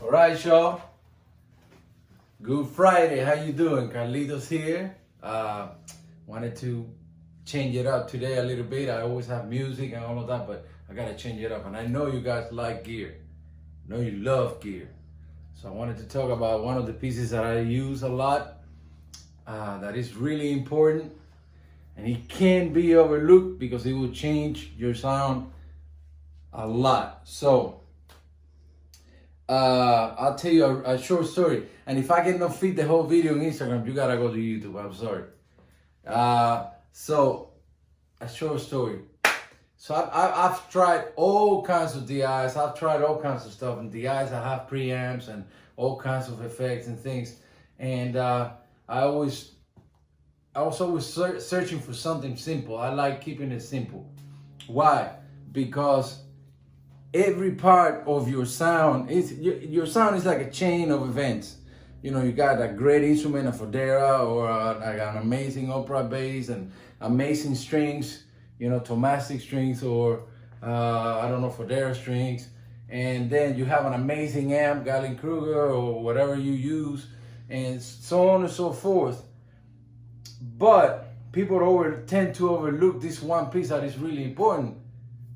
All right, y'all. Good Friday. How you doing? Carlitos here. Wanted to change it up today a little bit. I always have music and all of that, but I gotta change it up. And I know you guys like gear. I know you love gear. So I wanted to talk about one of the pieces that I use a lot. That is really important, and it can't be overlooked because it will change your sound a lot. So I'll tell you a short story, and if I cannot fit the whole video on Instagram, you gotta go to YouTube. I'm sorry. So a short story. So I've tried all kinds of DIs. I've tried all kinds of stuff, and DIs I have preamps and all kinds of effects and things. And I was always searching for something simple. I like keeping it simple. Why? Because every part of your sound your sound is like a chain of events. You know, you got a great instrument, a Fodera, or like an amazing opera bass and amazing strings, you know, Tomastic strings, or I don't know, Fodera strings. And then you have an amazing amp, Gallien-Kruger, or whatever you use, and so on and so forth. But people tend to overlook this one piece that is really important,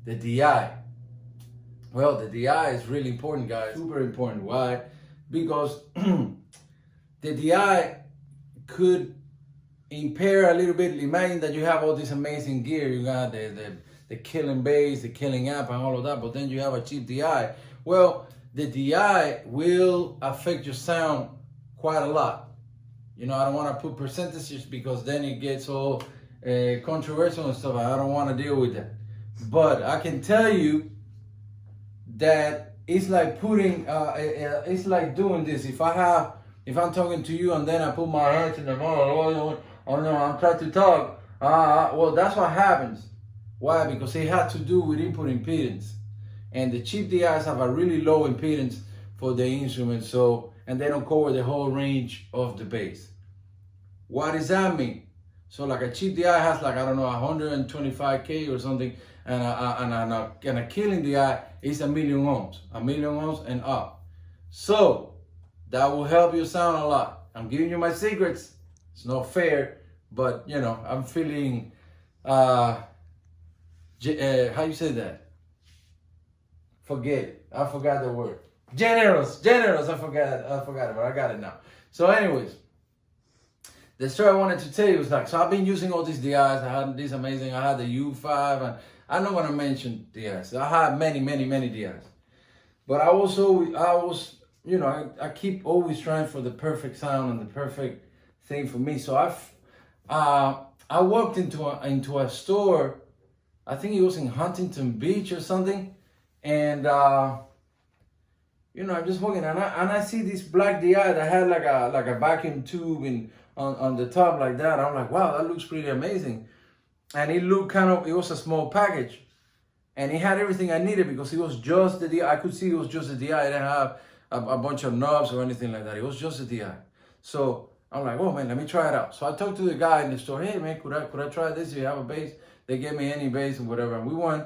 the DI. Well, the DI is really important, guys, super important. Why? Because the DI could impair a little bit. Imagine that you have all this amazing gear. You got the killing bass, the killing amp, and all of that, but then you have a cheap DI. Well, the DI will affect your sound quite a lot. You know, I don't want to put percentages because then it gets all controversial and stuff. I don't want to deal with that. But I can tell you that it's like putting, it's like doing this. If I'm talking to you and then I put my hands in the mouth, oh no, I'm trying to talk. Well, that's what happens. Why? Because it had to do with input impedance. And the cheap DIs have a really low impedance for the instrument, so, and they don't cover the whole range of the bass. What does that mean? So like a cheap DI has like, I don't know, 125K or something, and a killing DI is 1,000,000 ohms and up. So that will help you sound a lot. I'm giving you my secrets. It's not fair, but you know, I'm feeling, how you say that? Forget it. I forgot the word. Generous. I forgot it, but I got it now. So anyways, the story I wanted to tell you was like, so I've been using all these DIs. I had this amazing, I had the U5, and I'm not gonna mention DIs. I had many DIs. But I was, you know, I keep always trying for the perfect sound and the perfect thing for me. So I walked into a store, I think it was in Huntington Beach or something, and you know, I'm just walking and I see this black DI that had like a vacuum tube on the top like that. I'm like, wow, that looks pretty amazing. And it looked it was a small package, and it had everything I needed because it was just the DI. I could see it was just the DI. It didn't have a bunch of knobs or anything like that. It was just the DI. So I'm like, oh man, let me try it out. So I talked to the guy in the store. Hey man, could I try this? Do you have a bass? They gave me any bass or whatever. And we went,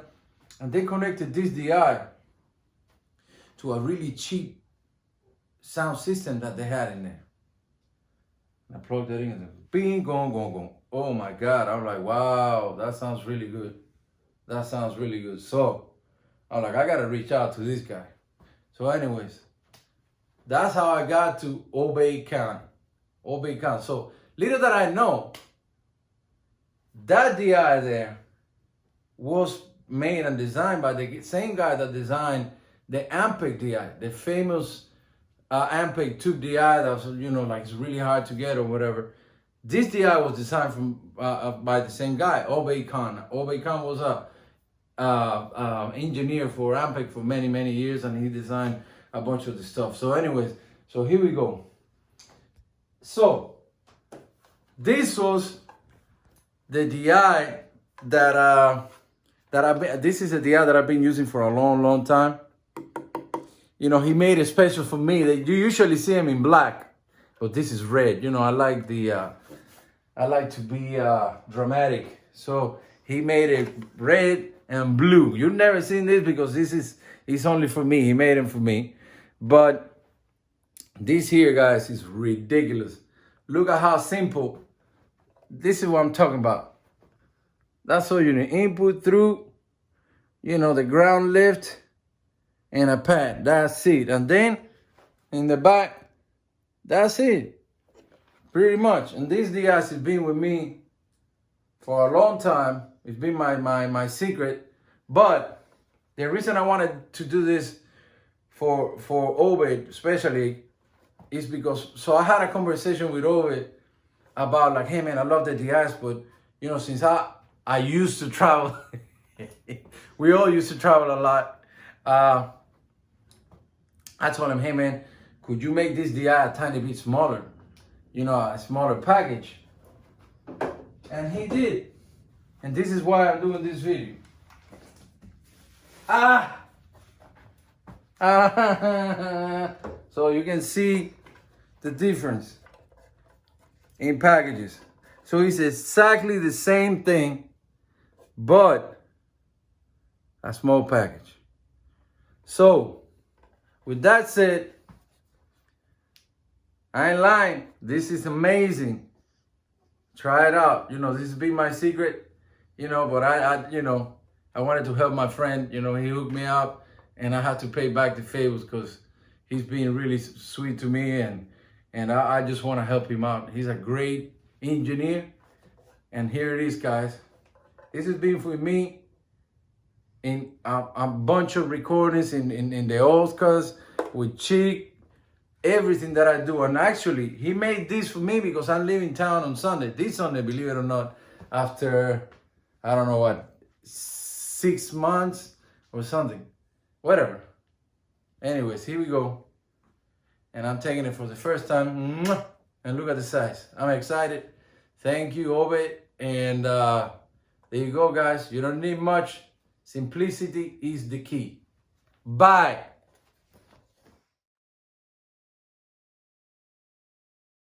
and they connected this DI to a really cheap sound system that they had in there. And I plugged it in and bing, gong. Oh my God. I'm like, wow, that sounds really good. That sounds really good. So I'm like, I gotta reach out to this guy. So anyways, that's how I got to Obey Khan. So little that I know, that DI there was made and designed by the same guy that designed the Ampeg DI, the famous Ampeg tube DI that was, you know, like it's really hard to get or whatever. This DI was designed by the same guy, Obey Khan. Obey Khan was a engineer for Ampeg for many years, and he designed a bunch of the stuff. So anyways, so here we go. So this was the DI this is a DI that I've been using for a long time. You know, he made it special for me. You usually see him in black, but this is red. You know, I like to be dramatic. So he made it red and blue. You've never seen this because it's only for me. He made them for me. But This here, guys, is ridiculous. Look at how simple. This is what I'm talking about. That's all you need. Input through, the ground lift and a pad. That's it. And then in the back, that's it. Pretty much. And this device has been with me for a long time. It's been my secret. But the reason I wanted to do this for Ovid especially is because, so I had a conversation with Ovid about like, hey man, I love the DIs, but since I used to travel, we all used to travel a lot. I told him, hey man, could you make this DI a tiny bit smaller? A smaller package. And he did. And this is why I'm doing this video. So you can see the difference in packages. So it's exactly the same thing, but a small package. So with that said, I ain't lying. This is amazing. Try it out. This has been my secret. But I wanted to help my friend. He hooked me up, and I had to pay back the favors because he's being really sweet to me, and I just want to help him out. He's a great engineer, and here it is, guys. This has been for me in a bunch of recordings in the Oscars with Chick. Everything that I do. And actually, he made this for me because I'm leaving town on Sunday. This Sunday, believe it or not, after, I don't know what, 6 months or something. Whatever. Anyways, here we go. And I'm taking it for the first time. And look at the size. I'm excited. Thank you, Ovid. And there you go, guys. You don't need much. Simplicity is the key. Bye.